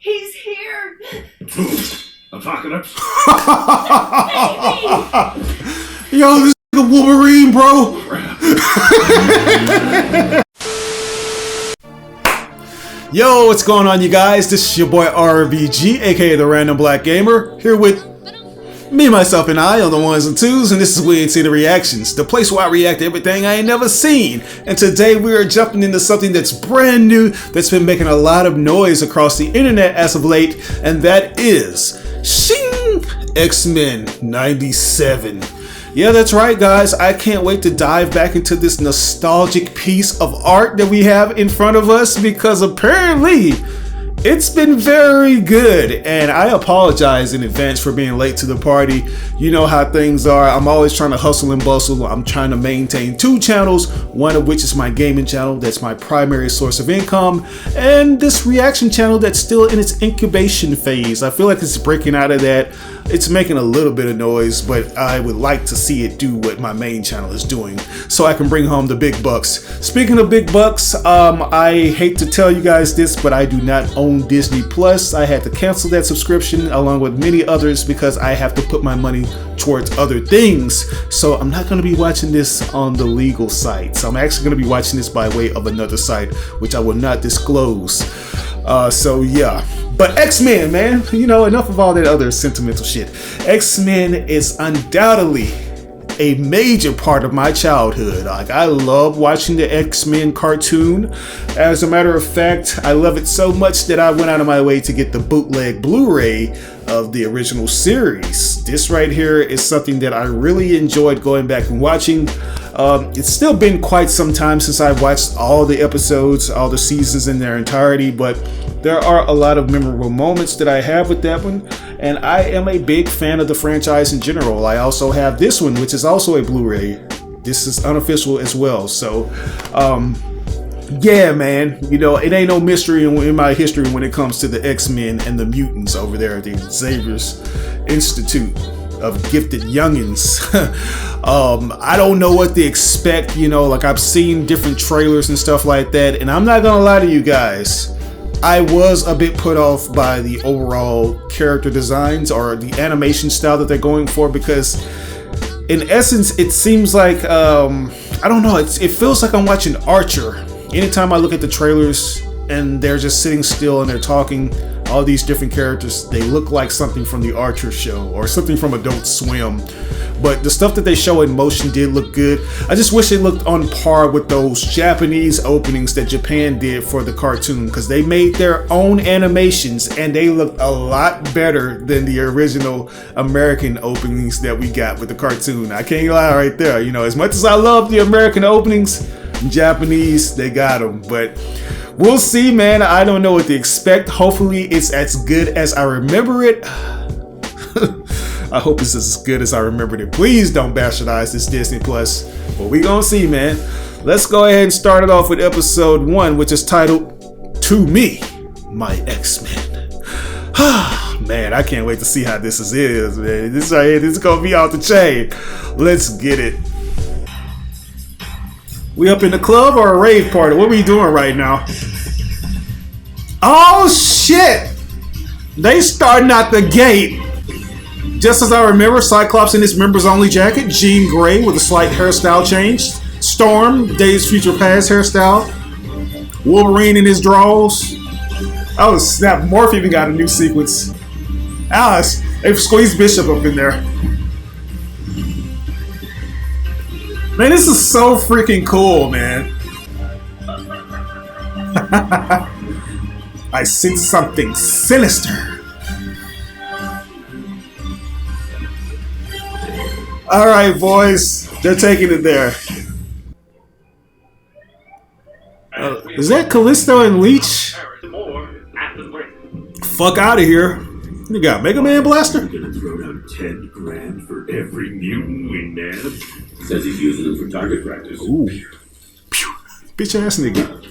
He's here. Apocalypse. Yo, this is a Wolverine, bro. Yo, what's going on, you guys? This is your boy RVG, aka the Random Black Gamer, here with me, myself, and I on the ones and twos, and this is We Ain't See the Reactions, the place where I react to everything I ain't never seen. And today we are jumping into something that's brand new, that's been making a lot of noise across the internet as of late, and that is Shing! X-Men 97. Yeah, that's right, guys. I can't wait to dive back into this nostalgic piece of art that we have in front of us, because apparently it's been very good, and I apologize in advance for being late to the party. You know how things are. I'm always trying to hustle and bustle. I'm trying to maintain two channels, one of which is my gaming channel. That's my primary source of income, and this reaction channel that's still in its incubation phase. I feel like it's breaking out of that. It's making a little bit of noise, but I would like to see it do what my main channel is doing so I can bring home the big bucks. Speaking of big bucks, I hate to tell you guys this, but I do not own Disney Plus. I had to cancel that subscription along with many others because I have to put my money towards other things. So I'm not going to be watching this on the legal site. So I'm actually going to be watching this by way of another site, which I will not disclose. So yeah, but X-Men, man, you know, enough of all that other sentimental shit. X-Men is undoubtedly a major part of my childhood. Like, I love watching the X-Men cartoon. As a matter of fact, I love it so much that I went out of my way to get the bootleg Blu-ray of the original series. This right here is something that I really enjoyed going back and watching. It's still been quite some time since I've watched all the episodes, all the seasons in their entirety, but there are a lot of memorable moments that I have with that one, and I am a big fan of the franchise in general. I also have this one, which is also a Blu-ray. This is unofficial as well, so yeah, man, you know, it ain't no mystery in my history when it comes to the X-Men and the mutants over there at the Xavier's Institute of Gifted Youngins. I don't know what to expect, you know, like I've seen different trailers and stuff like that, and I'm not gonna lie to you guys, I was a bit put off by the overall character designs or the animation style that they're going for, because in essence it seems like I don't know, it feels like I'm watching Archer. Anytime I look at the trailers and they're just sitting still and they're talking, all these different characters, they look like something from the Archer show or something from Adult Swim. But the stuff that they show in motion did look good. I just wish it looked on par with those Japanese openings that Japan did for the cartoon, because they made their own animations and they look a lot better than the original American openings that we got with the cartoon. I can't lie right there. You know, as much as I love the American openings, Japanese, they got them. But we'll see, man. I don't know what to expect. Hopefully it's as good as I remember it. I hope it's as good as I remembered it. Please don't bastardize this Disney Plus. But we gonna see, man. Let's go ahead and start it off with episode 1, which is titled To Me, My X-Men. Man, I can't wait to see how this is, man. This right here, this is gonna be off the chain. Let's get it. We up in the club or a rave party? What are we doing right now? Oh shit! They starting out the gate. Just as I remember, Cyclops in his members only jacket, Jean Grey with a slight hairstyle change, Storm, Days Future Past hairstyle, Wolverine in his draws. Oh snap, Morph even got a new sequence. Alice, they've squeezed Bishop up in there. Man, this is so freaking cool, man. I sense something sinister. Alright, boys. They're taking it there. Is that Callisto and Leech? Fuck out of here. You got Mega Man Blaster? You're gonna throw down 10 grand for every mutant we nab? Says he's using them for target practice. Ooh. Bitch ass nigga.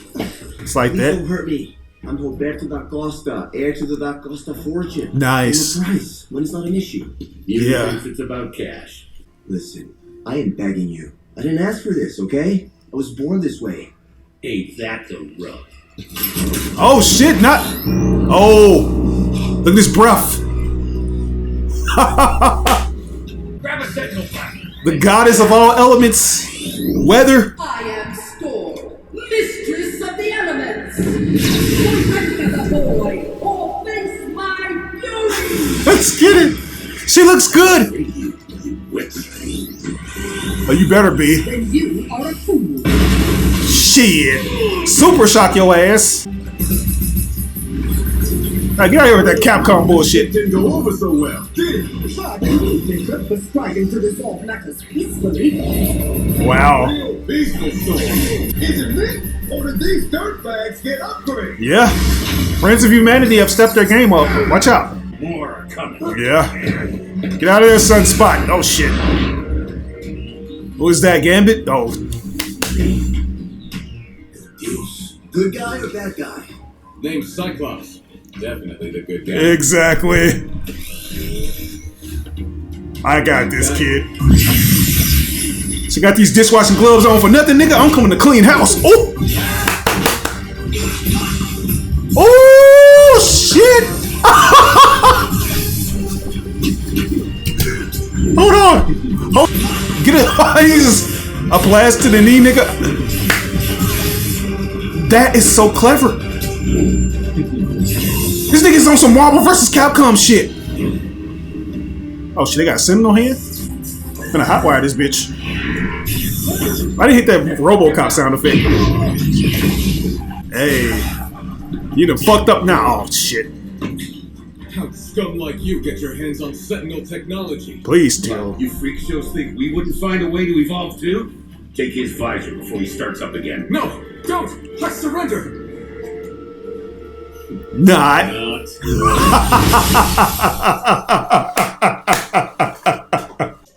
It's like that. Don't hurt me. I'm Roberto da Costa, heir to the Da Costa fortune. Nice. No price, when it's not an issue. Yeah. If it's about cash. Listen, I am begging you. I didn't ask for this, okay? I was born this way. Ain't that the rub? Oh shit, not... Oh. Look at this breath. Grab a sentinel flash. The goddess of all elements. Weather. I am Storm, mistress of the elements. Remember the boy, or face my fury. Let's get it. She looks good. Oh, you better be. Then you are a fool. Shit. Super shock your ass. Alright, get out of here with that Capcom bullshit. Didn't go over so well, did it? But you could for striving to resolve matters peacefully. Wow. Real peaceful storm. Is it me? Or did these dirtbags get upgraded? Yeah. Friends of Humanity have stepped their game up. Watch out. More are coming. Yeah. Get out of there, Sunspot. Oh, shit. Who is that, Gambit? Oh. Good guy or bad guy? Name's Cyclops. Definitely the good guy. Exactly. I got this, kid. She got these dishwashing gloves on for nothing, nigga. I'm coming to clean house. Oh! Oh, shit! Hold on! Oh, get it! He's a blast to the knee, nigga. That is so clever. This nigga's on some Marvel vs. Capcom shit. Oh shit, they got a Sentinel here? Finna hotwire this bitch. I didn't hit that RoboCop sound effect. Hey. You done fucked up now. Oh shit. How'd scum like you get your hands on Sentinel technology? Please tell. You freak shows think we wouldn't find a way to evolve too? Take his visor before he starts up again. No! Don't! I surrender! Not.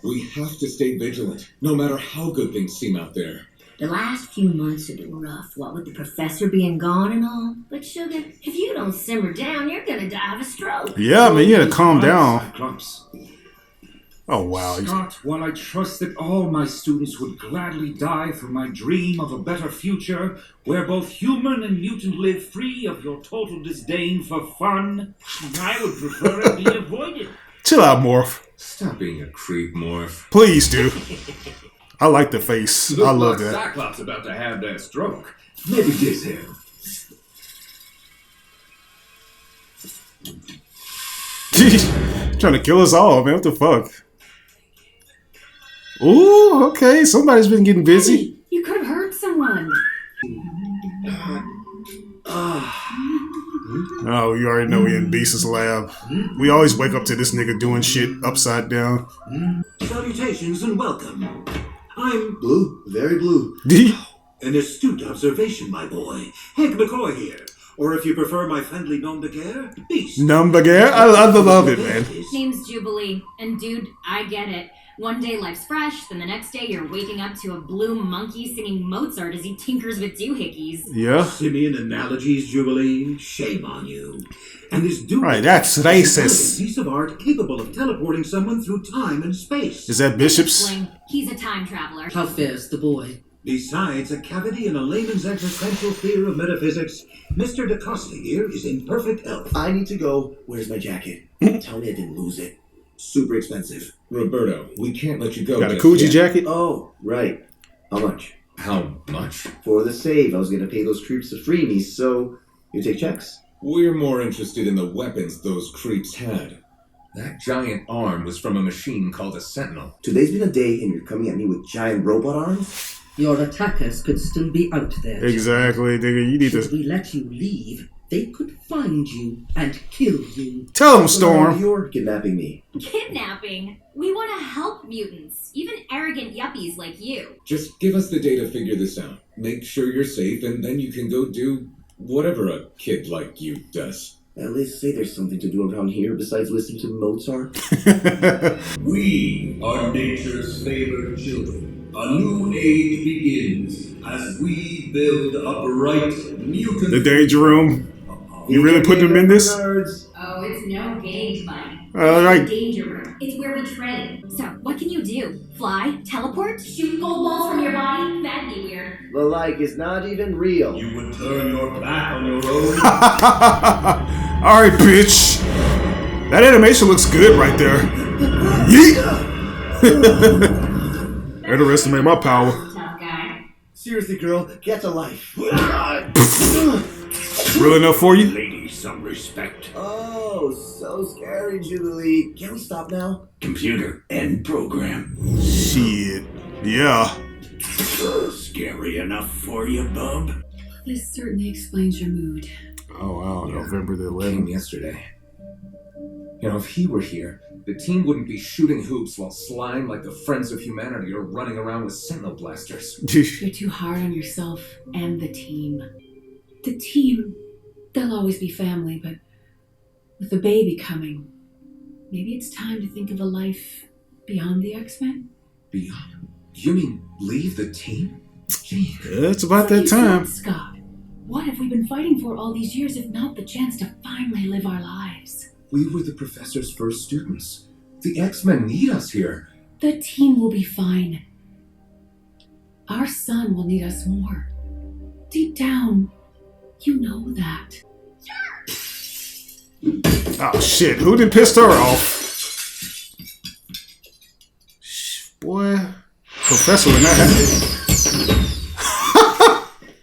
We have to stay vigilant, no matter how good things seem out there. The last few months have been rough, what with the professor being gone and all. But sugar, if you don't simmer down, you're gonna die of a stroke. Yeah, man, you gotta calm down. Cyclops. Oh wow. Scott, while I trust that all my students would gladly die for my dream of a better future, where both human and mutant live free of your total disdain for fun, I would prefer it be avoided. Chill out, Morph. Stop being a creep, Morph. Please do. I like the face. I love that. Cyclops about to have that stroke. Maybe this him. Trying to kill us all, man. What the fuck? Ooh, okay. Somebody's been getting busy. You could have hurt someone. Oh, you already know we in Beast's lab. We always wake up to this nigga doing shit upside down. Salutations and welcome. I'm Blue, very blue. an astute observation, my boy. Hank McCoy here. Or if you prefer my friendly nom de guerre, Beast. Numbergare? I love it, man. Name's Jubilee, and dude, I get it. One day life's fresh, then the next day you're waking up to a blue monkey singing Mozart as he tinkers with doohickeys. Yeah. Simian analogies, Jubilee. Shame on you. And this dude Right, that's racist. a piece of art capable of teleporting someone through time and space. Is that Bishop's? Fling, he's a time traveler. How fares the boy? Besides a cavity in a layman's existential fear of metaphysics, Mr. DaCosta here is in perfect health. I need to go. Where's my jacket? Tell me I didn't lose it. Super expensive. Roberto, we can't let you go. Got a just Coogee yet. jacket? Oh, right. How much? How much? For the save, I was gonna pay those creeps to free me, so you take checks. We're more interested in the weapons those creeps had. That giant arm was from a machine called a Sentinel. Today's been a day and you're coming at me with giant robot arms? Your attackers could still be out there. Exactly, nigga. You need Should to we let you leave, they could find you and kill you. tell him, Storm. You're kidnapping me. Kidnapping? We want to help mutants, even arrogant yuppies like you. Just give us the day to figure this out. Make sure you're safe, and then you can go do whatever a kid like you does. At least say there's something to do around here besides listening to Mozart. We are nature's favored children. A new age begins as we build a bright mutant. The Danger Room. You really put them in this? Nerds. Oh, it's no game, buddy. Alright. It's the danger room. It's where we train. So, what can you do? Fly? Teleport? Shoot gold balls from your body? That'd be weird. The like is not even real. You would turn your back on your own. Alright, bitch. That animation looks good right there. Yeet! Underestimate my power. Tough guy. Seriously, girl, get to life. Real enough for you? Lady, some respect. Oh, so scary, Jubilee. Can we stop now? Computer, end program. Shit. Yeah. Scary enough for you, bub? This certainly explains your mood. Oh wow, November the Came 11th. yesterday. You know, if he were here, the team wouldn't be shooting hoops while slime like the Friends of Humanity are running around with sentinel blasters. You're too hard on yourself and the team. The team, they'll always be family, but with the baby coming, maybe it's time to think of a life beyond the X-Men? Beyond? You mean leave the team? Gee, Yeah, it's about that So you time. said, Scott, what have we been fighting for all these years if not the chance to finally live our lives? we were the professor's first students. The X-Men need us here. The team will be fine. Our son will need us more. Deep down, you know that. Oh shit, who done pissed her off? Boy, Professor would not have.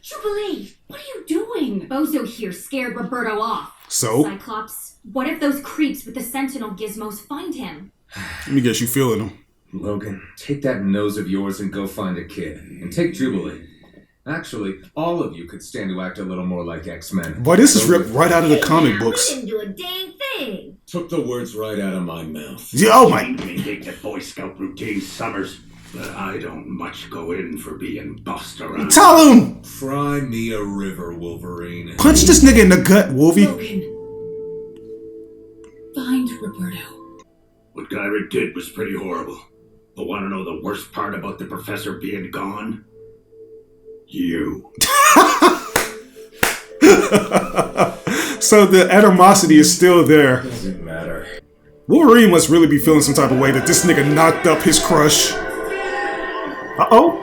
Jubilee, what are you doing? Bozo here scared Roberto off. So, Cyclops, what if those creeps with the Sentinel gizmos find him? let me guess you feeling them. Logan, take that nose of yours and go find a kid. And take Jubilee. Actually, all of you could stand to act a little more like X-Men. Boy, this is ripped right out of the comic books. We didn't do a dang thing. Took the words right out of my mouth. Yeah, oh my. Indignant Boy Scout routine, Summers. But I don't much go in for being bossed around. Tell him! Fry me a river, Wolverine. Punch this nigga in the gut, Wolvie. Logan, find Roberto. What Gyrick did was pretty horrible. But want to know the worst part about the professor being gone? You. So the animosity is still there. Doesn't matter. Wolverine must really be feeling some type of way that this nigga knocked up his crush. Uh-oh.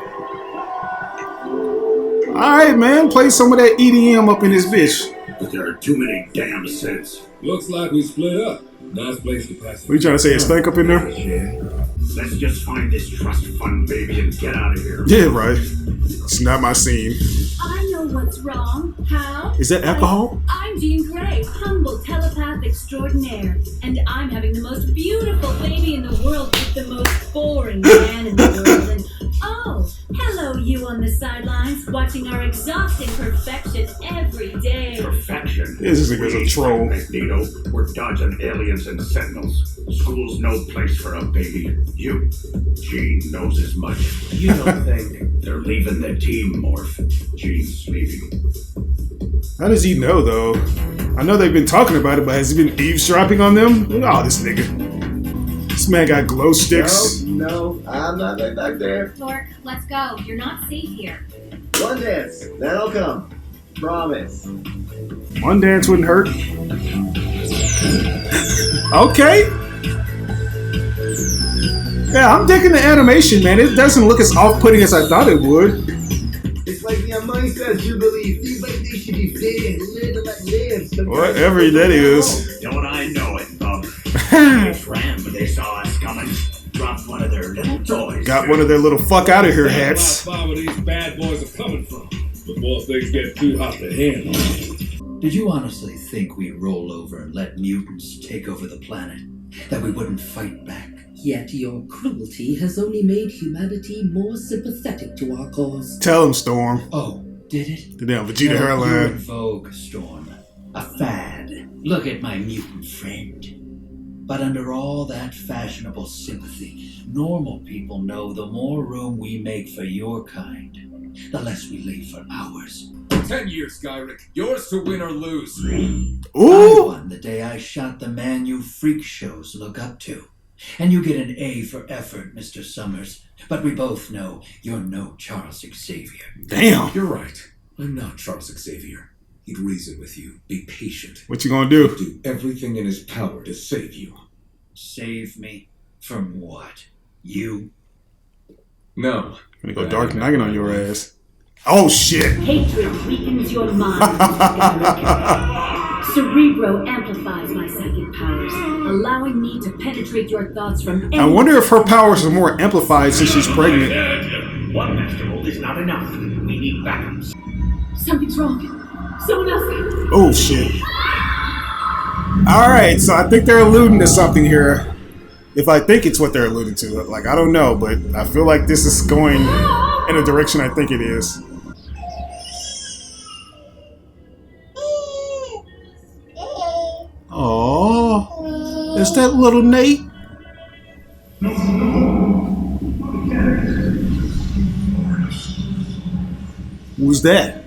Alright, man. Play some of that EDM up in this bitch. But there are too many damn sins. Looks like we split up. Nice place to pass What you trying to say? It stank up in there? Let's just find this trust fund baby and get out of here. Yeah, right. It's not my scene. I know what's wrong. How? Is that alcohol? I'm Jean Grey, humble telepath extraordinaire, and I'm having the most beautiful baby in the world with the most boring man in the world. And oh, hello, you on the sidelines, watching our exhausting perfection every day. Perfection. This nigga's a troll. Magneto, we're dodging aliens and sentinels. School's no place for a baby. You, Jean knows as much. You don't think. They're leaving the team, Morph. Jean's leaving. How does he know, though? I know they've been talking about it, but has he been eavesdropping on them? Look at all this nigga. This man got glow sticks. No, I'm not going back there. Torque, let's go. You're not safe here. One dance, that'll come. Promise. One dance wouldn't hurt. Okay. Yeah, I'm digging the animation, man. It doesn't look as off-putting as I thought it would. It's like the money says, Jubilee. Seems like they should be fair and live and let live. Sometimes Whatever that is. Don't I know it, bub? They ran, but they saw us coming. Dropped one of their little toys. Got one of their little fuck out of here hats. Where these bad boys are coming from before things get too hot to handle. Did you honestly think we'd roll over and let mutants take over the planet? That we wouldn't fight back? Yet your cruelty has only made humanity more sympathetic to our cause. Tell him, Storm. Oh, did it? The damn Vegeta You're in hairline. vogue, Storm. A fad. Look at my mutant friend. But under all that fashionable sympathy, normal people know the more room we make for your kind, the less we leave for ours. 10 years, Gyrick. Yours to win or lose. I Ooh! won the day I shot the man you freak shows look up to. And you get an A for effort, Mr. Summers. But we both know you're no Charles Xavier. Damn. You're right. I'm not Charles Xavier. He'd reason with you. Be patient. What you gonna do? Do everything in his power to save you. Save me? From what? You? No. Gonna go Dark Knight on your ass. Oh shit! Hatred weakens your mind, Mr. Garrick. Cerebro amplifies my psychic powers, allowing me to penetrate your thoughts from any... I wonder if her powers are more amplified since she's pregnant. One master mold is not enough. We need backups. Something's wrong. Someone else. Oh shit. Alright, so I think they're alluding to something here. If I think it's what they're alluding to. Like, I don't know, but I feel like this is going in a direction I think it is. Oh, is that little Nate? Who's that?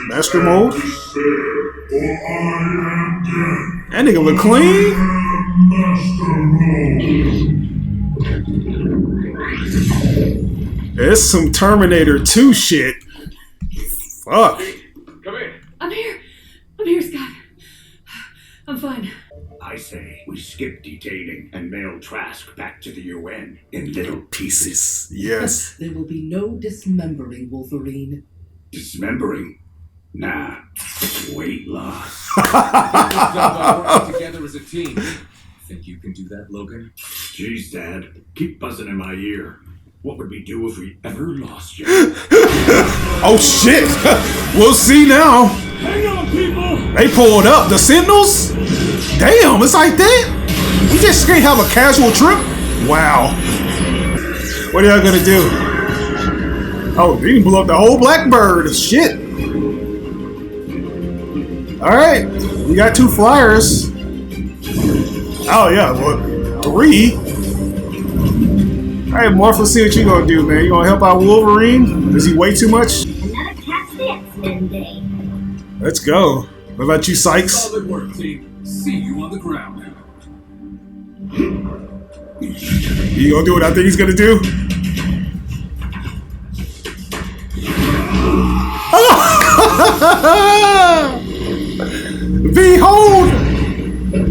Master Mold? That nigga look clean. It's some Terminator 2 shit. Fuck. Come in. I'm here. I'm here, Scott. I'm fine. I say we skip detaining and mail Trask back to the UN in little pieces. Yes. There will be no dismembering, Wolverine. Dismembering? Nah. Weight loss. Working together as a team. Think you can do that, Logan? Jeez, Dad. Keep buzzing in my ear. What would we do if we ever lost you? Oh shit! We'll see now. Hang on, people! They pulled up. The Sentinels? Damn, it's like that? We just can't have a casual trip? Wow. What are y'all gonna do? Oh, they blew up the whole Blackbird. Shit. Alright. We got 2 flyers. Oh yeah, well, 3. Alright, Morph, let's see what you gonna do, man. You gonna help out Wolverine? Does he weigh too much? Another catch the X-Men day. Let's go. What about you, Sykes? Solid work, team. See you on the ground. You gonna do what I think he's gonna do? Behold!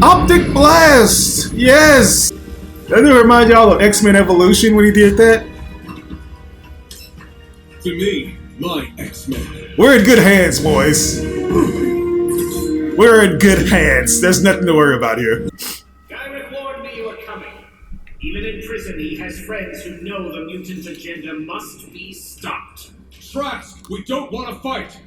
Optic Blast! Yes! Doesn't it remind y'all of X-Men Evolution when he did that? To me, my X-Men. We're in good hands, boys. We're in good hands. There's nothing to worry about here. Direct warned me you were coming. Even in prison, he has friends who know the mutant agenda must be stopped. Trask, we don't want to fight.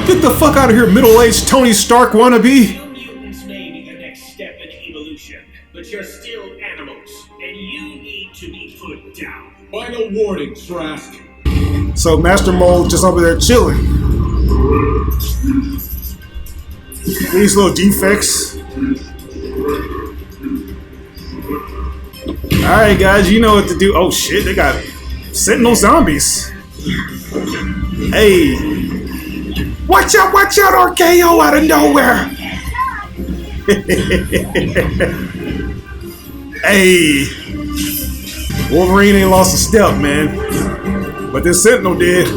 Get the fuck out of here, middle-aged Tony Stark wannabe. You mutants may be the next step in evolution, but you're still animals, and you need to be put down. Final warning, Trask. So Master Mold just over there chilling. These little defects. Alright guys, you know what to do. Oh shit, they got Sentinel zombies. Hey. Watch out, RKO out of nowhere. Hey. Wolverine ain't lost a step, man. But this Sentinel did.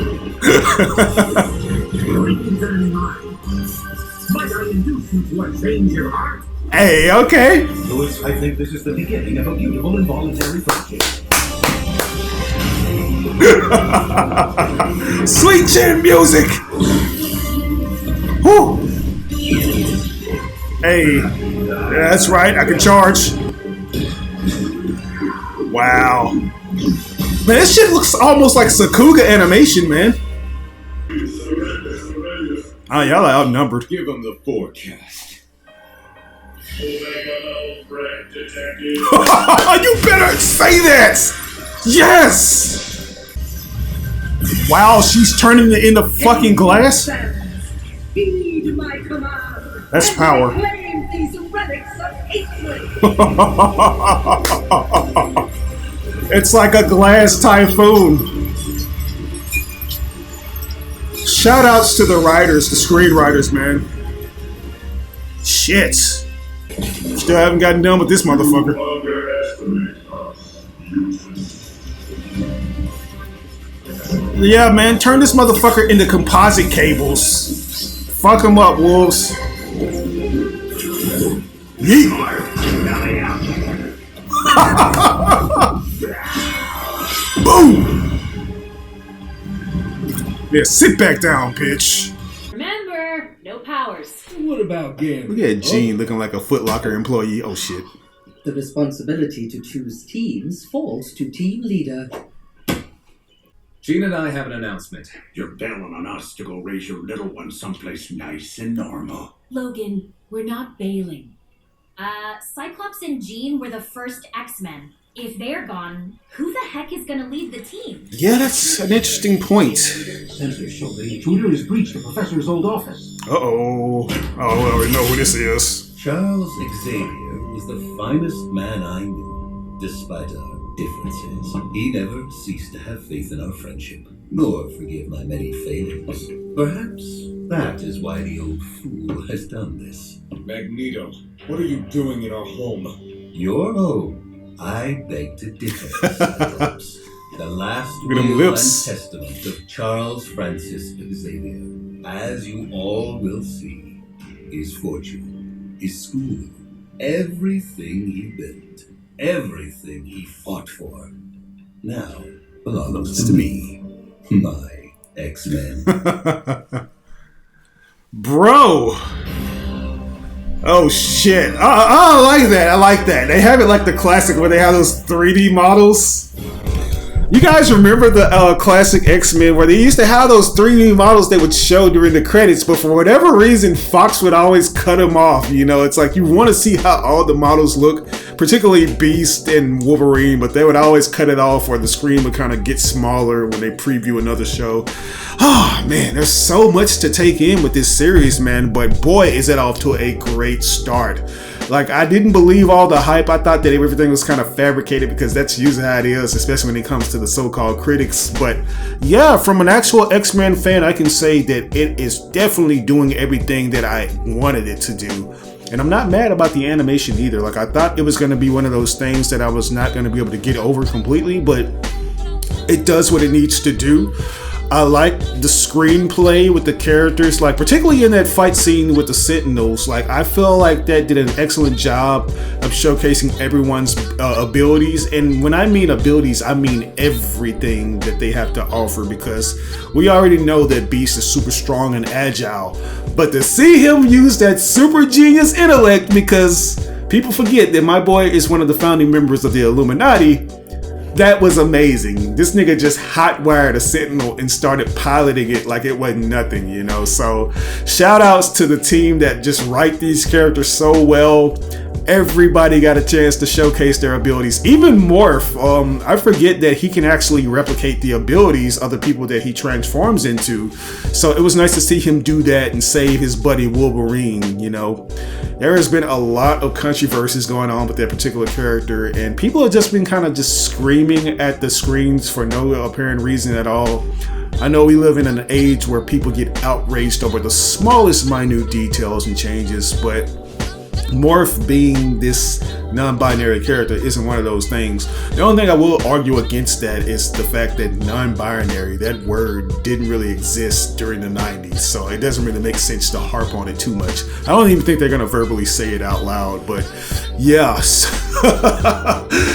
Hey, okay. Louis, I think this is the beginning of a beautiful involuntary friendship. Sweet chin music. Whew. Hey, yeah, that's right. I can charge. Wow. Man, this shit looks almost like Sakuga animation, man. Oh, y'all are outnumbered. Give them the forecast. You better say that! Yes! Wow, she's turning it into fucking glass? That's power. It's like a glass typhoon. Shout outs to the writers, the screenwriters, man. Shit. Still haven't gotten done with this motherfucker. Yeah, man, turn this motherfucker into composite cables. Fuck him up, wolves. Yeet. Boom! Yeah, sit back down, bitch. Remember, no powers. What about Gambit? Look at Gene looking like a Foot Locker employee. Oh shit. The responsibility to choose teams falls to team leader. Gene and I have an announcement. You're bailing on us to go raise your little one someplace nice and normal. Logan, we're not bailing. Cyclops and Jean were the first X-Men. If they're gone, who the heck is gonna lead the team? Yeah, that's an interesting point. Sensors show the intruder has breached the professor's old office. Uh-oh. Oh, I already know who this is. Charles Xavier was the finest man I knew. Despite our differences, he never ceased to have faith in our friendship, nor forgive my many failings. Perhaps that is why the old fool has done this. Magneto, what are you doing in our home? Your home? I beg to differ, Cyclops. The last Look at them will and lips. testament of Charles Francis Xavier, as you all will see, his fortune, his school, everything he built, everything he fought for, now belongs to me, my X-Men. Bro. Oh shit. I like that. I like that. They have it like the classic where they have those 3D models. You guys remember the classic X-Men where they used to have those 3D models they would show during the credits, but for whatever reason, Fox would always cut them off. You know, it's like you want to see how all the models look, particularly Beast and Wolverine, but they would always cut it off or the screen would kind of get smaller when they preview another show. Oh man, there's so much to take in with this series, man, but boy, is it off to a great start. Like, I didn't believe all the hype. I thought that everything was kind of fabricated because that's usually how it is, especially when it comes to the so-called critics. But yeah, from an actual X-Men fan, I can say that it is definitely doing everything that I wanted it to do. And I'm not mad about the animation either. Like, I thought it was going to be one of those things that I was not going to be able to get over completely, but it does what it needs to do. I like the screenplay with the characters, like particularly in that fight scene with the Sentinels. Like, I feel like that did an excellent job of showcasing everyone's abilities. And when I mean abilities, I mean everything that they have to offer, because we already know that Beast is super strong and agile. But to see him use that super genius intellect, because people forget that my boy is one of the founding members of the Illuminati, that was amazing. This nigga just hot-wired a Sentinel and started piloting it like it wasn't nothing, you know? So shout outs to the team that just write these characters so well. Everybody got a chance to showcase their abilities. Even Morph, I forget that he can actually replicate the abilities of the people that he transforms into. So it was nice to see him do that and save his buddy Wolverine, you know. There has been a lot of controversies going on with that particular character, and people have just been kind of just screaming at the screens for no apparent reason at all. I know we live in an age where people get outraged over the smallest minute details and changes, but Morph being this non-binary character isn't one of those things. The only thing I will argue against that is the fact that non-binary, that word didn't really exist during the 90s, so it doesn't really make sense to harp on it too much. I don't even think they're gonna verbally say it out loud, but yes.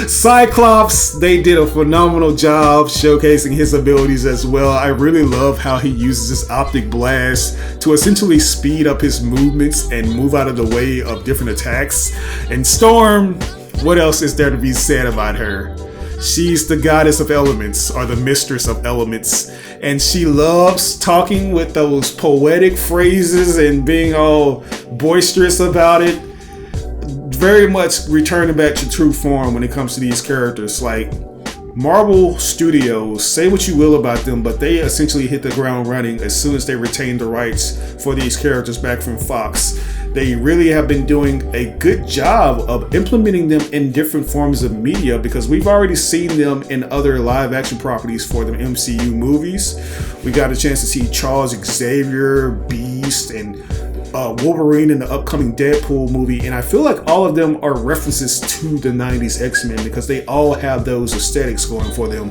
Cyclops, they did a phenomenal job showcasing his abilities as well. I really love how he uses his optic blast to essentially speed up his movements and move out of the way of different attacks. And Storm, what else is there to be said about her? She's the goddess of elements, or the mistress of elements, and she loves talking with those poetic phrases and being all boisterous about it. Very much returning back to true form when it comes to these characters. Like, Marvel Studios, say what you will about them, but they essentially hit the ground running as soon as they retained the rights for these characters back from Fox. They really have been doing a good job of implementing them in different forms of media, because we've already seen them in other live action properties for the MCU movies. We got a chance to see Charles Xavier, Beast, and Wolverine in the upcoming Deadpool movie, and I feel like all of them are references to the 90s X-Men because they all have those aesthetics going for them.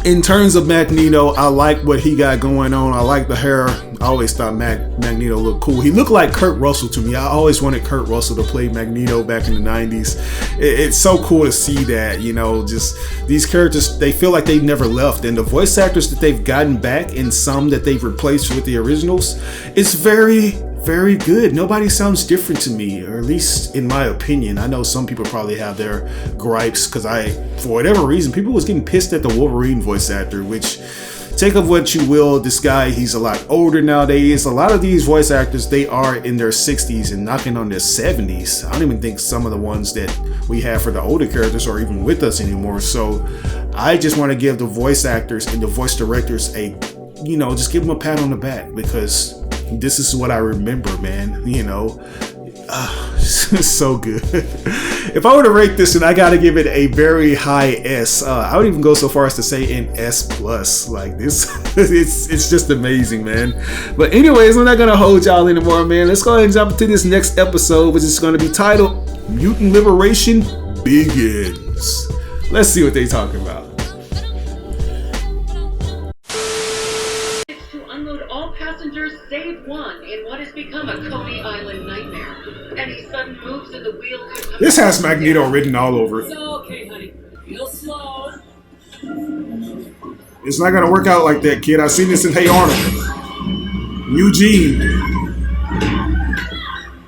In terms of Magneto, I like what he got going on. I like the hair. I always thought Magneto looked cool. He looked like Kurt Russell to me. I always wanted Kurt Russell to play Magneto back in the 90s. It's so cool to see that, you know, just these characters, they feel like they've never left. And the voice actors that they've gotten back and some that they've replaced with the originals, it's very good. Nobody sounds different to me, or at least in my opinion. I know some people probably have their gripes because for whatever reason, people was getting pissed at the Wolverine voice actor, which, take of what you will, this guy, he's a lot older nowadays. A lot of these voice actors, they are in their 60s and knocking on their 70s. I don't even think some of the ones that we have for the older characters are even with us anymore. So I just want to give the voice actors and the voice directors just give them a pat on the back, because this is what I remember, man. You know, it's so good. If I were to rate this, and I gotta give it a very high S. I would even go so far as to say an S plus. Like this, it's just amazing, man. But anyways, I'm not gonna hold y'all anymore, man. Let's go ahead and jump into this next episode, which is gonna be titled "Mutant Liberation Begins." Let's see what they talking about. Passengers save one in what has become a Coney Island nightmare. Any sudden moves in the wheel could come. This has Magneto written all over it. It's okay, honey. Real slow. It's not gonna work out like that, kid. I've seen this in Hey Arnold. Eugene.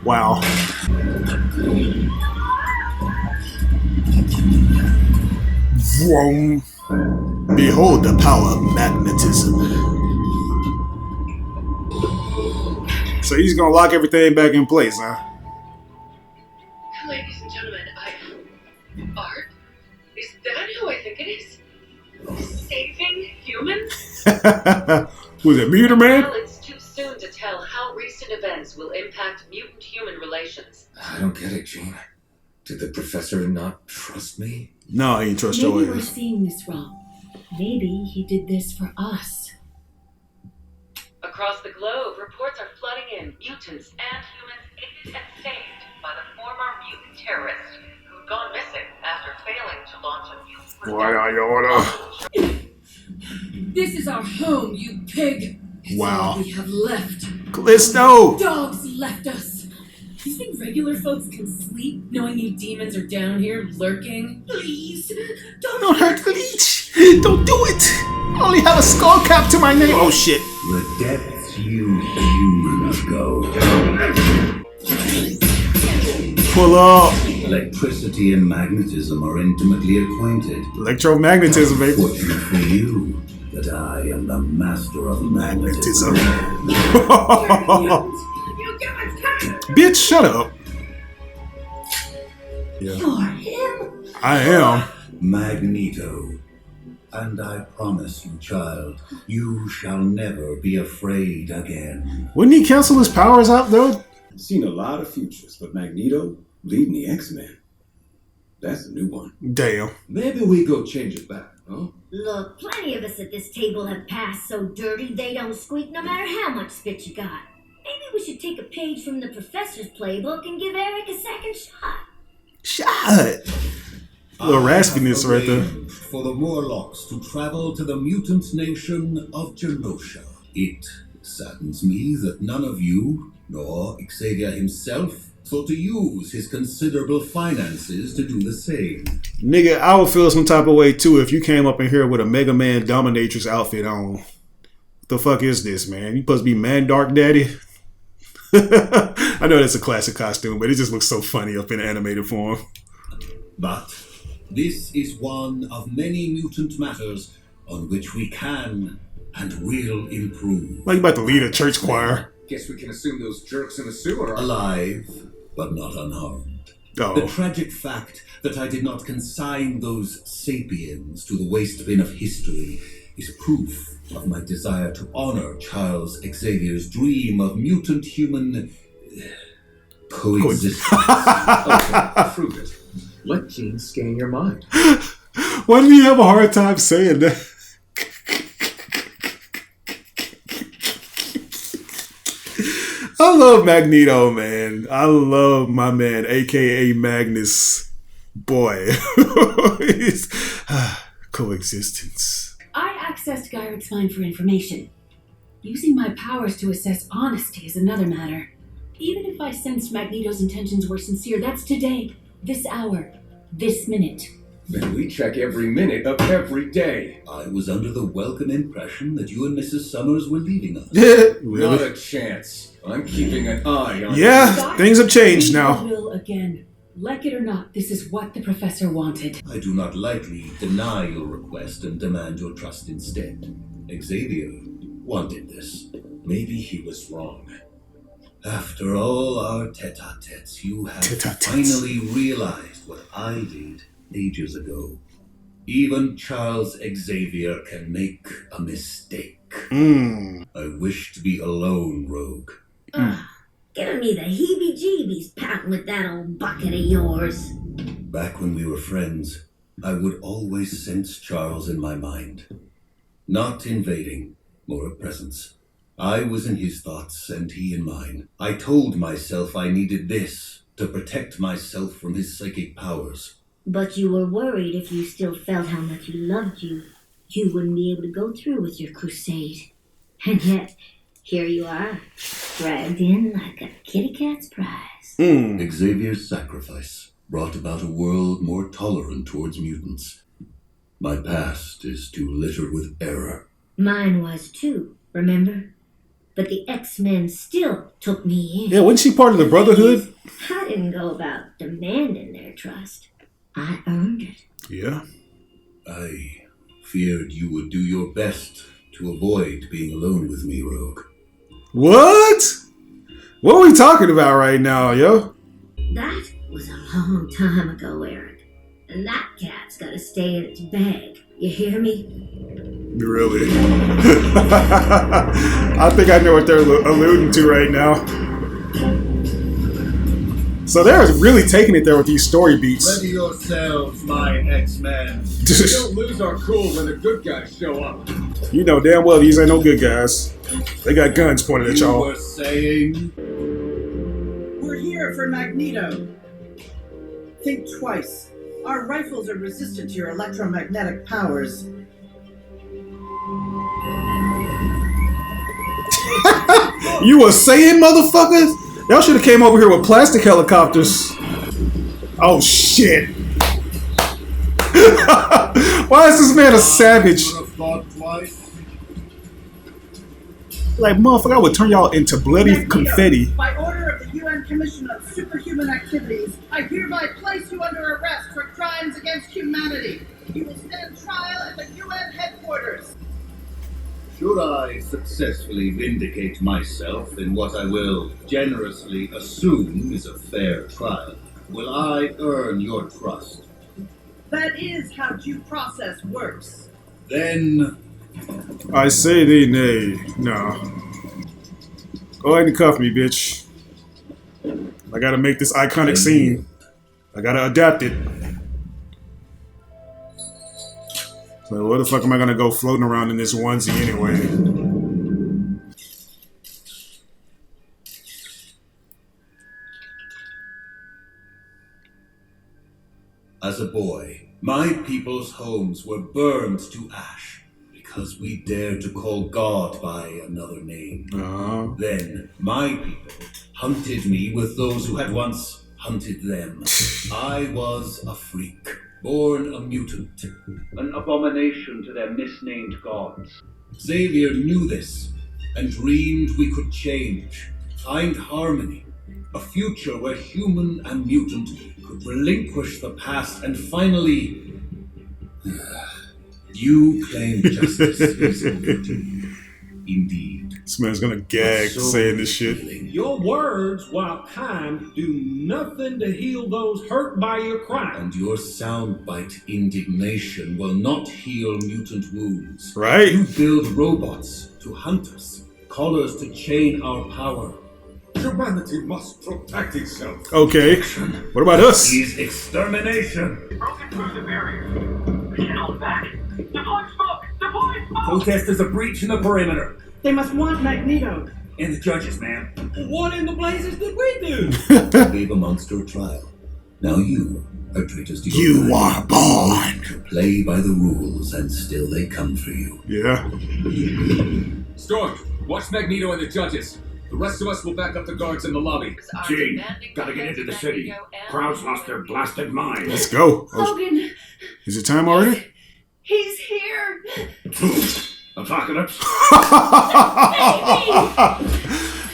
Wow. Vroom. Behold the power of magnetism. So he's gonna lock everything back in place, huh? Ladies and gentlemen, Art? Is that who I think it is? Saving humans? Was it Mutant Man? Well, it's too soon to tell how recent events will impact mutant-human relations. I don't get it, Jean. Did the professor not trust me? No, he didn't trust your Maybe we're ass. seeing this wrong. Maybe he did this for us. Across the globe, reports are flooding in. Mutants and humans aided and saved by the former mutant terrorist who'd gone missing after failing to launch a mutant. Why are you order? This is our home, you pig. It's Wow. all we have left. Callisto! Dogs left us. You think regular folks can sleep knowing you demons are down here lurking? Please, Don't hurt the leech! Don't do it! I only have a skull cap to my name. Oh shit. The depths you humans go. Pull up. Electricity and magnetism are intimately acquainted. Electromagnetism, baby. Fortunate for you that I am the master of magnetism. Bitch, shut up. Yeah. You're him? I am. Magneto. And I promise you, child, you shall never be afraid again. Wouldn't he cancel his powers out though? Seen a lot of futures, but Magneto leading the X-Men. That's a new one. Damn. Maybe we go change it back, huh? Look, plenty of us at this table have passed so dirty they don't squeak no matter how much spit you got. Maybe we should take a page from the professor's playbook and give Eric a second shot. Shot. A little raspiness right there. For the Morlocks to travel to the mutant nation of Genosha. It saddens me that none of you, nor Xavier himself, thought to use his considerable finances to do the same. Nigga, I would feel some type of way too if you came up in here with a Mega Man Dominatrix outfit on. What the fuck is this, man? You supposed to be Man Dark Daddy? I know that's a classic costume, but it just looks so funny up in animated form. But this is one of many mutant matters on which we can and will improve. Like you about to lead a church choir. Guess we can assume those jerks in the sewer are alive, but not unharmed. Oh. The tragic fact that I did not consign those sapiens to the waste bin of history is proof of my desire to honor Charles Xavier's dream of mutant-human coexistence. Okay, prove it. Let Jean scan your mind. Why do you have a hard time saying that? I love Magneto, man. I love my man, aka Magnus. Boy. Coexistence. I accessed Gyric's mind for information. Using my powers to assess honesty is another matter. Even if I sensed Magneto's intentions were sincere, that's today, this hour, this minute. Then we check every minute of every day. I was under the welcome impression that you and Mrs. Summers were leaving us. Really? Not a chance. I'm keeping an eye on Yeah, things have changed now. Will again. Like it or not, this is what the professor wanted. I do not lightly deny your request and demand your trust instead. Xavier wanted this. Maybe he was wrong. After all our tete-a-tetes, you have finally realized what I did ages ago. Even Charles Xavier can make a mistake. I wish to be alone, Rogue. Giving me the heebie-jeebies pouting with that old bucket of yours. Back when we were friends, I would always sense Charles in my mind. Not invading, more a presence. I was in his thoughts and he in mine. I told myself I needed this to protect myself from his psychic powers. But you were worried if you still felt how much he loved you, you wouldn't be able to go through with your crusade. And yet, here you are, dragged in like a kitty cat's prize. Xavier's sacrifice brought about a world more tolerant towards mutants. My past is too littered with error. Mine was too, remember? But the X-Men still took me in. Yeah, wasn't she part of the Brotherhood? I didn't go about demanding their trust. I earned it. Yeah. I feared you would do your best to avoid being alone with me, Rogue. What? What are we talking about right now, yo? That was a long time ago, Eric. And that cat's gotta stay in its bag. You hear me? Really? I think I know what they're alluding to right now. So they're really taking it there with these story beats. Ready yourselves, my X-Men. We don't lose our cool when the good guys show up. You know damn well these ain't no good guys. They got guns pointed at y'all. You were saying? We're here for Magneto. Think twice. Our rifles are resistant to your electromagnetic powers. You were saying, motherfuckers? Y'all should have came over here with plastic helicopters. Oh shit. Why is this man a savage? Like, motherfucker, I would turn y'all into bloody Magneto, confetti. By order of the UN Commission of Superhuman Activities, I hereby place you under arrest for crimes against humanity. You will stand trial at the UN headquarters. Should I successfully vindicate myself in what I will generously assume is a fair trial, will I earn your trust? That is how due process works. Then I say thee nay. No. Go ahead and cuff me, bitch. I gotta make this iconic scene. I gotta adapt it. So where the fuck am I gonna go floating around in this onesie anyway? as a boy, my people's homes were burned to ash because we dared to call God by another name. Then my people hunted me with those who had once hunted them. I was a freak, born a mutant, an abomination to their misnamed gods. Xavier knew this and dreamed we could change, find harmony, a future where human and mutant could relinquish the past and finally... You claim justice is overdue. Indeed. This man's gonna gag saying this shit. Your words, while kind, do nothing to heal those hurt by your crime. And your soundbite indignation will not heal mutant wounds. Right? You build robots to hunt us, callers to chain our power. Humanity must protect itself. Okay. What about us? Is extermination. Broken through the barrier. We can hold back. Deploy smoke! Deploy smoke! Protesters are breaching the perimeter. They must want Magneto. And the judges, man. What in the blazes did we do? Gave a monster a trial. Now you are traitors to You your are born. to play by the rules, and still they come for you. Yeah. Storm, watch Magneto and the judges. The rest of us will back up the guards in the lobby. Gee, gotta get into the city. Crowds lost their blasted minds. Let's go. Logan, Is it time already? he's here. Apocalypse.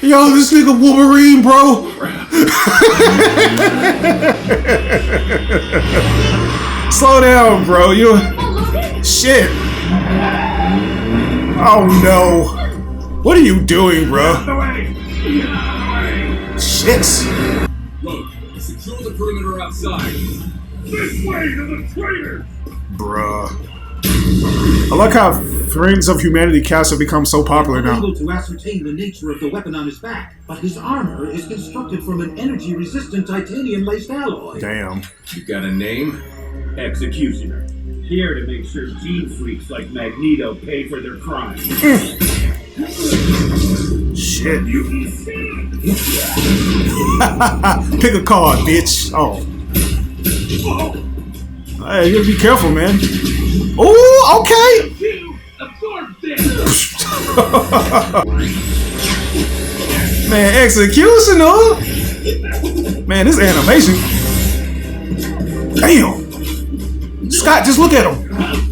Yo, this nigga Wolverine, bro. Slow down, bro. You. Shit. Oh no. What are you doing, bro? Shit. Rogue, secure the perimeter outside. This way to the traitors. Bruh. I like how Friends of Humanity cast have become so popular now. Able to ascertain the nature of the weapon on his back, but his armor is constructed from an energy-resistant titanium-laced alloy. Damn. You got a name? Executioner. Here to make sure gene freaks like Magneto pay for their crimes. Shit. Pick a card, bitch. Oh. Hey, you gotta be careful, man. Oh, okay. Man, executioner. Man, this animation. Damn. Scott, just look at him.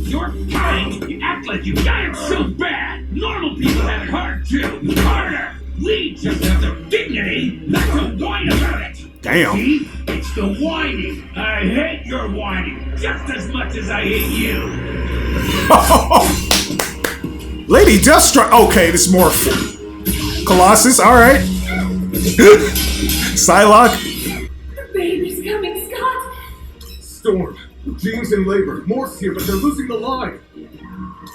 You're fine. You act like you got it so bad. Normal people have it hard too. Harder. We just have the dignity not to whine about it. Damn. See? It's the whining. I hate your whining just as much as I hate you. Lady Deathstrike. Okay, this morph. Colossus, alright. Psylocke. The baby's coming, Scott. Storm. Jean's in labor. Morph's here, but they're losing the line.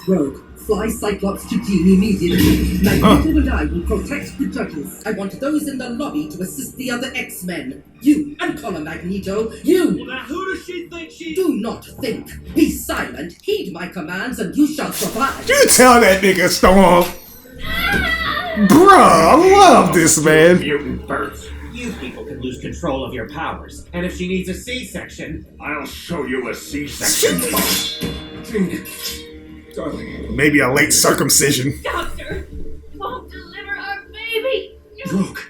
Rogue, fly Cyclops to Jean immediately. Magneto and I will protect the judges. I want those in the lobby to assist the other X-Men. You and Connor Magneto, you! Well, now who does she think she... Do not think. Be silent. Heed my commands and you shall survive. You tell that nigga Storm. Bruh, I love this, man. Mutant birds. You people can lose control of your powers. And if she needs a C-section... I'll show you a C-section. Jean, darling. Maybe a late circumcision. Doctor, won't deliver our baby. Rogue,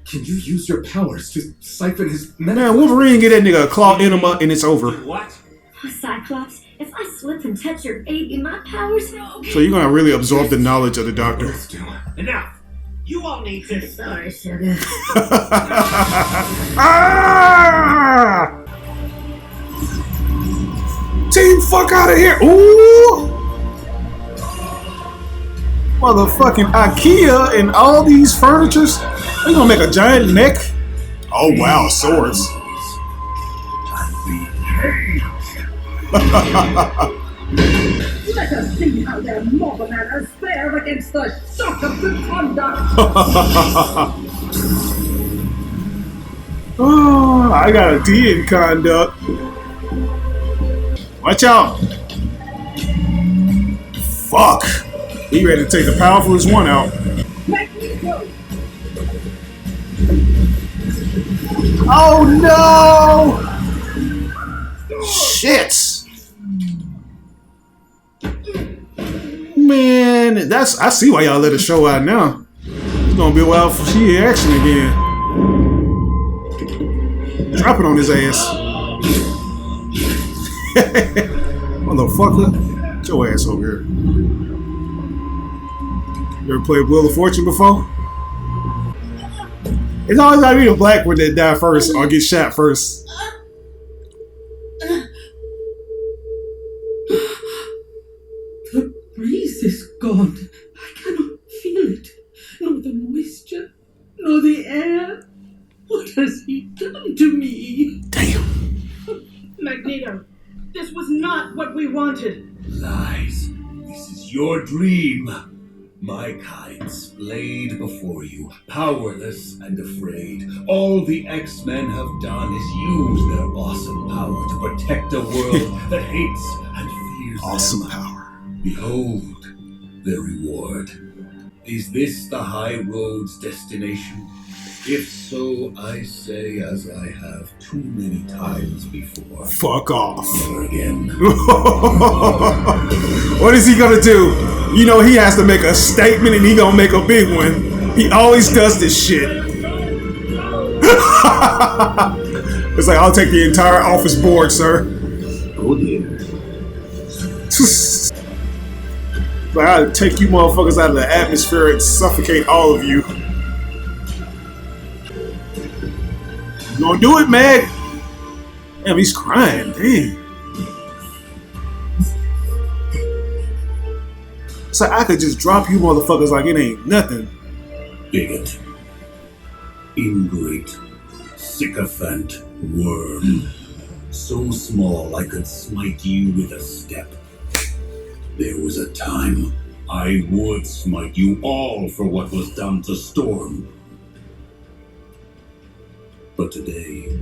can you use your powers to siphon his Man, Wolverine get that nigga a claw enema and it's over. What? Cyclops, if I slip and touch your baby, my powers... So you're gonna really absorb the knowledge of the Doctor. Enough. You all need to... Sorry, sugar. Ah! Team, fuck out of here! Ooh! Motherfucking IKEA and all these furnitures. They gonna make a giant neck? Oh wow, swords. Let us see how their mortal manners fare against the shock of good conduct. Oh, I got a D in conduct. Watch out! Fuck! He ready to take the powerfulest one out. Magneto! Oh no! Shit! Man, that's I see why y'all let the show out now. It's gonna be a while for she action again. Drop it on his ass. Motherfucker. Get your ass over here. You ever played Wheel of Fortune before? It's always gotta be the black one that die first or get shot first. The breeze is gone. I cannot feel it. Nor the moisture, nor the air. What has he done to me? Damn. Magneto, this was not what we wanted. Lies. This is your dream. My kind splayed before you, powerless and afraid. All the X-Men have done is use their awesome power to protect a world that hates and fears Awesome them. power. Behold their reward. Is this the High Road's destination? If so, I say as I have too many times before. Fuck off. Never again. What is he gonna do? You know he has to make a statement and he gonna make a big one. He always does this shit. It's like, I'll take the entire office board, sir. Oh dear. Like, I'll take you motherfuckers out of the atmosphere and suffocate all of you. You gonna do it, Meg? Damn, he's crying. Damn. It's like I could just drop you motherfuckers like it ain't nothing. Bigot. Ingrate. Sycophant. Worm. So small I could smite you with a step. There was a time I would smite you all for what was done to Storm. But today,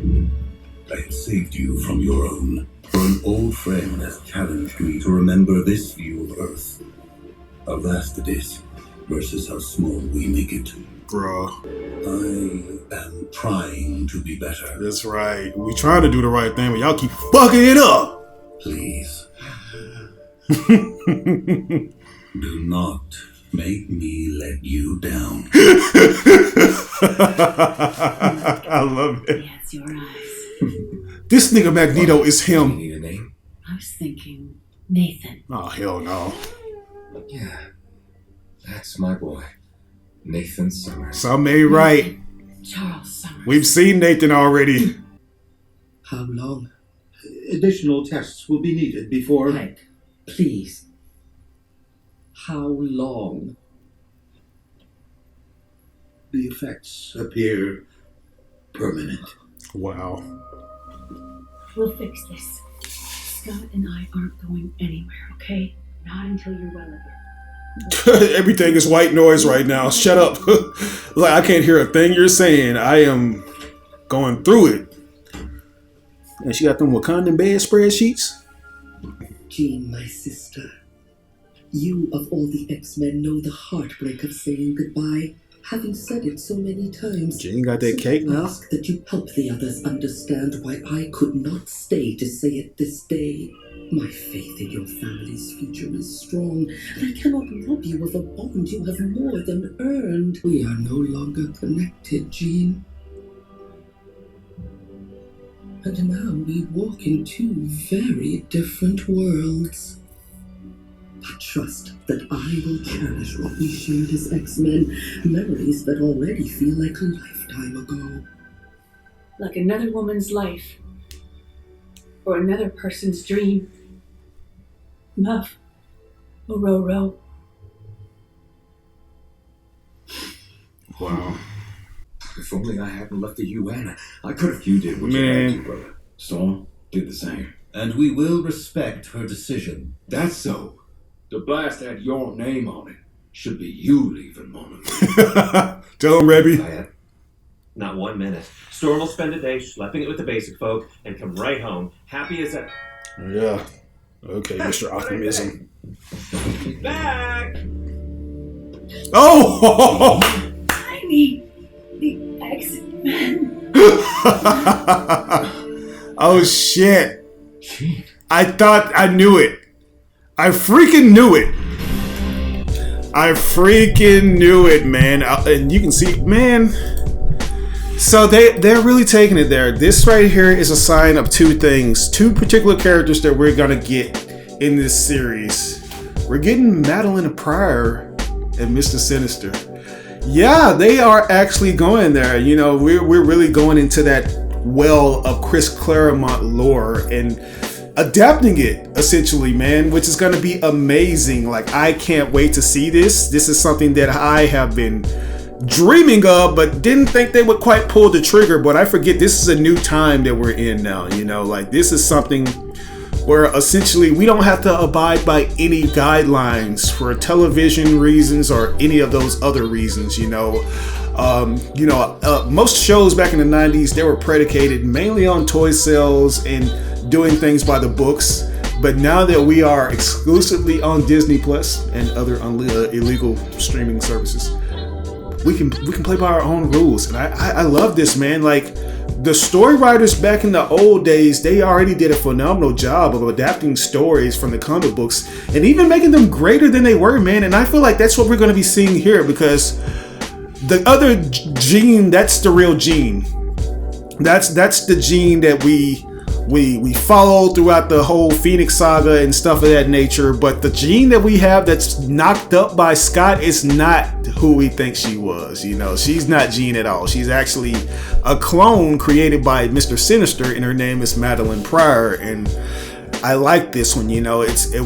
I have saved you from your own. For an old friend has challenged me to remember this view of Earth. How vast it is versus how small we make it. Bruh. I am trying to be better. That's right. We trying to do the right thing, but y'all keep fucking it up. Please. Do not make me let you down. I love it. Yeah, it's your eyes. This nigga Magneto is You him. need a name? I was thinking Nathan. Oh, hell no. Yeah. That's my boy. Nathan Summers. Some may right. Charles Summers. We've seen Nathan already. How long? Additional tests will be needed before... Hank, please. How long? The effects appear permanent. Wow. We'll fix this. Scott and I aren't going anywhere, okay? Not until you're well again. Everything is white noise right now. Shut up. Like, I can't hear a thing you're saying. I am going through it. And she got them Wakandan bedspread sheets. Jean, my sister. You, of all the X-Men, know the heartbreak of saying goodbye, having said it so many times. Jean got that cake now. Ask that you help the others understand why I could not stay to say it this day. My faith in your family's future is strong, and I cannot rob you of a bond you have more than earned. We are no longer connected, Jean. And now we walk in two very different worlds. But trust that I will cherish what we shared as X-Men, memories that already feel like a lifetime ago. Like another woman's life. Or another person's dream. Love. Ororo. Wow. If only I hadn't left the UN, I could have. You did what you had to, brother. Storm did the same. And we will respect her decision. That's so. The blast had your name on it. Should be you leaving, Mona. Tell him, Rebby. Not 1 minute. Storm will spend a day schlepping it with the basic folk and come right home, happy as a... Yeah. Okay, Mr. Optimism. He's back! Oh! I need the X-Men. Oh, shit. I thought I knew it. I freaking knew it. I freaking knew it, man. And you can see, man. So they're really taking it there. This right here is a sign of two things. Two particular characters that we're going to get in this series. We're getting Madeline Pryor and Mr. Sinister. Yeah, they are actually going there. You know, we're really going into that well of Chris Claremont lore and adapting it, essentially, man, which is going to be amazing. Like, I can't wait to see this. This is something that I have been dreaming of, but didn't think they would quite pull the trigger. But I forget this is a new time that we're in now, you know, like this is something where essentially we don't have to abide by any guidelines for television reasons or any of those other reasons, you know. Most shows back in the 90s, they were predicated mainly on toy sales and doing things by the books. But now that we are exclusively on Disney Plus and other illegal streaming services, we can play by our own rules. And I love this, man. Like, the story writers back in the old days, they already did a phenomenal job of adapting stories from the comic books and even making them greater than they were, man. And I feel like that's what we're going to be seeing here, because the other Jean, that's the real Jean. That's the Jean that we followed throughout the whole Phoenix saga and stuff of that nature. But the Jean that we have that's knocked up by Scott is not who we think she was. You know, she's not Jean at all. She's actually a clone created by Mr. Sinister, and her name is Madeline Pryor. And I like this one. You know, it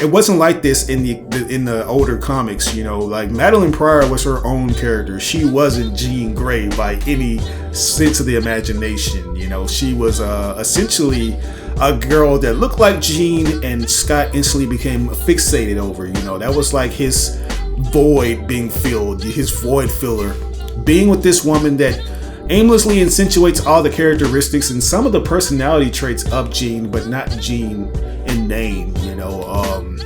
wasn't like this in the older comics. You know, like Madeline Pryor was her own character. She wasn't Jean Grey by any sense of the imagination. You know, she was essentially a girl that looked like Jean, and Scott instantly became fixated over. You know, that was like his void being filled, his void filler, being with this woman that aimlessly accentuates all the characteristics and some of the personality traits of Jean, but not Jean in name. You know,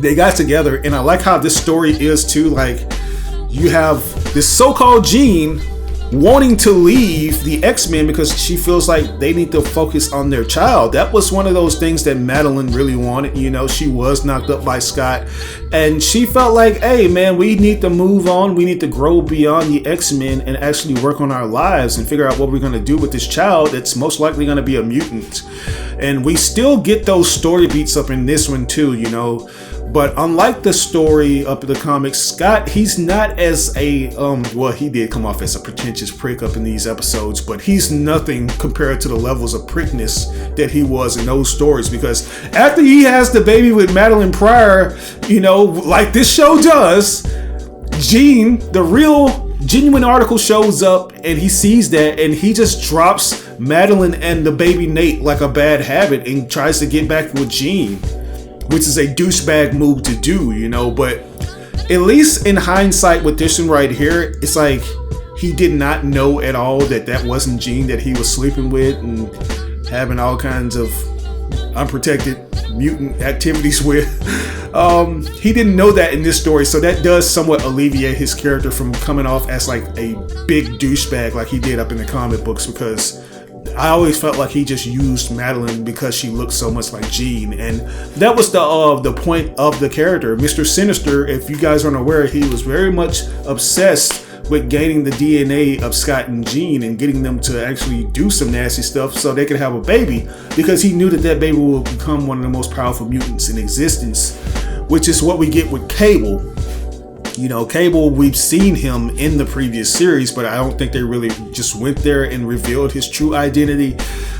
they got together, and I like how this story is too. Like, you have this so-called Jean wanting to leave the X-Men because she feels like they need to focus on their child. That was one of those things that Madeline really wanted. You know, she was knocked up by Scott, and she felt like, hey man, we need to move on. We need to grow beyond the X-Men and actually work on our lives and figure out what we're going to do with this child that's most likely going to be a mutant. And we still get those story beats up in this one too, you know. But unlike the story of the comics, Scott, he's not as a, well, he did come off as a pretentious prick up in these episodes, but he's nothing compared to the levels of prickness that he was in those stories. Because after he has the baby with Madeline Pryor, you know, like this show does, Jean, the real genuine article, shows up and he sees that and he just drops Madeline and the baby Nate like a bad habit and tries to get back with Jean, which is a douchebag move to do, you know. But at least in hindsight with this one right here, it's like he did not know at all that that wasn't Jean that he was sleeping with and having all kinds of unprotected mutant activities with. He didn't know that in this story, so that does somewhat alleviate his character from coming off as like a big douchebag like he did up in the comic books, because I always felt like he just used Madeline because she looked so much like Jean, and that was the point of the character. Mr. Sinister, if you guys aren't aware, he was very much obsessed with gaining the DNA of Scott and Jean and getting them to actually do some nasty stuff so they could have a baby, because he knew that that baby will become one of the most powerful mutants in existence, which is what we get with Cable. You know, Cable, we've seen him in the previous series, but I don't think they really just went there and revealed his true identity.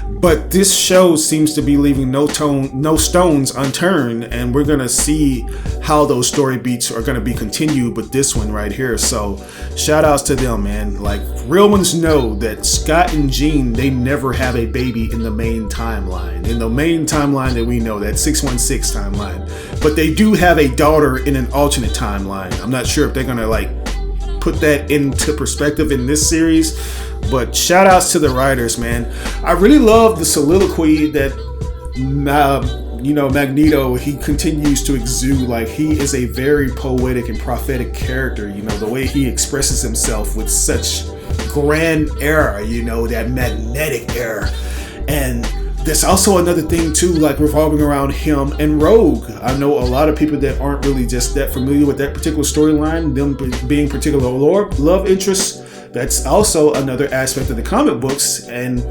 But this show seems to be leaving no stones unturned, and we're gonna see how those story beats are gonna be continued with this one right here. So shout outs to them, man. Like, real ones know that Scott and Jean, they never have a baby in the main timeline. In the main timeline that we know, that 616 timeline. But they do have a daughter in an alternate timeline. I'm not sure if they're gonna like put that into perspective in this series, but shout outs to the writers, man. I really love the soliloquy that you know, Magneto, he continues to exude. Like, he is a very poetic and prophetic character. You know, the way he expresses himself with such grand air, you know, that magnetic air. And there's also another thing too, like revolving around him and Rogue. I know a lot of people that aren't really just that familiar with that particular storyline, them being particular love interests. That's also another aspect of the comic books, and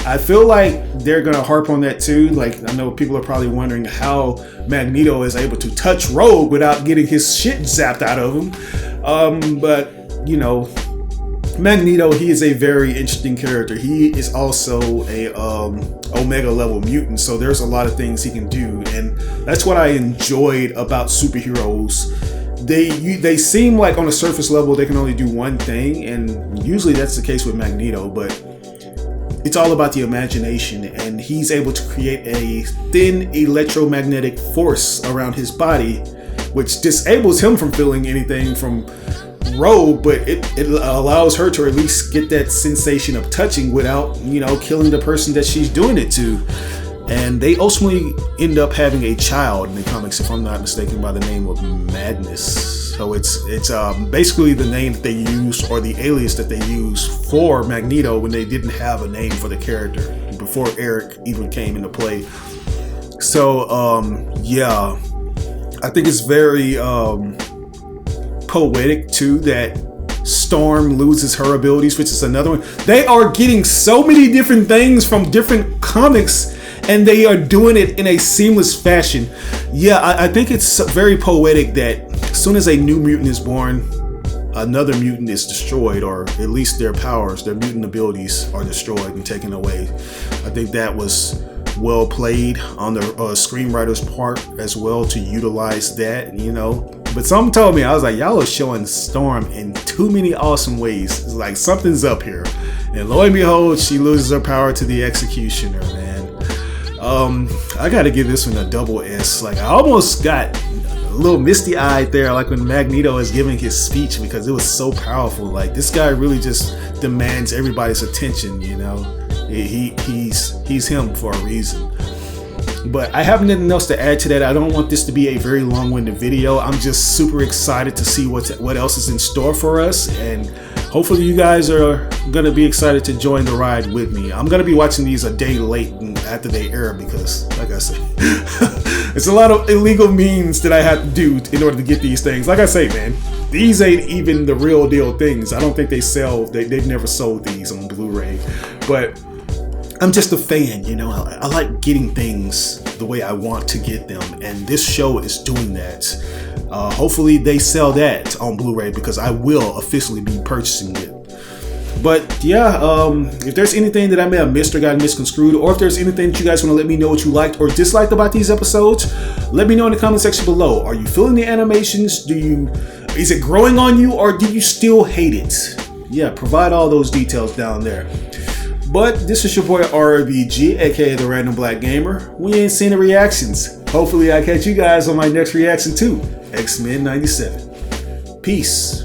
I feel like they're gonna harp on that too. Like, I know people are probably wondering how Magneto is able to touch Rogue without getting his shit zapped out of him. But you know, Magneto, he is a very interesting character. He is also a Omega level mutant, so there's a lot of things he can do, and that's what I enjoyed about superheroes. They seem like on a surface level they can only do one thing, and usually that's the case with Magneto, but it's all about the imagination, and he's able to create a thin electromagnetic force around his body, which disables him from feeling anything from Rogue, but it allows her to at least get that sensation of touching without, you know, killing the person that she's doing it to. And they ultimately end up having a child in the comics, if I'm not mistaken, by the name of Madness. So it's basically the name that they use, or the alias that they use for Magneto when they didn't have a name for the character before Eric even came into play. So yeah, I think it's very poetic too that Storm loses her abilities, which is another one. They are getting so many different things from different comics, and they are doing it in a seamless fashion. Yeah, I think it's very poetic that as soon as a new mutant is born, another mutant is destroyed, or at least their powers, their mutant abilities are destroyed and taken away. I think that was well played on the screenwriter's part as well to utilize that, you know. But something told me, I was like, y'all are showing Storm in too many awesome ways. It's like something's up here. And lo and behold, she loses her power to the Executioner, man. I gotta give this one a double S. Like, I almost got a little misty-eyed there, like when Magneto is giving his speech, because it was so powerful. Like, this guy really just demands everybody's attention, you know. He's him for a reason. But I have nothing else to add to that. I don't want this to be a very long-winded video. I'm just super excited to see what else is in store for us, and hopefully you guys are gonna be excited to join the ride with me. I'm gonna be watching these a day late after they air because, like I said, it's a lot of illegal means that I have to do in order to get these things. Like I say, man, these ain't even the real deal things. I don't think they've never sold these on Blu-ray, but I'm just a fan, you know. I like getting things the way I want to get them, and this show is doing that. Hopefully they sell that on Blu-ray, because I will officially be purchasing it. But yeah, if there's anything that I may have missed or got misconstrued, or if there's anything that you guys want to let me know what you liked or disliked about these episodes, let me know in the comment section below. Are you feeling the animations? Is it growing on you, or do you still hate it? Yeah, provide all those details down there. But this is your boy RBG, aka the Random Black Gamer. We ain't seen the reactions. Hopefully I catch you guys on my next reaction to X-Men 97. Peace.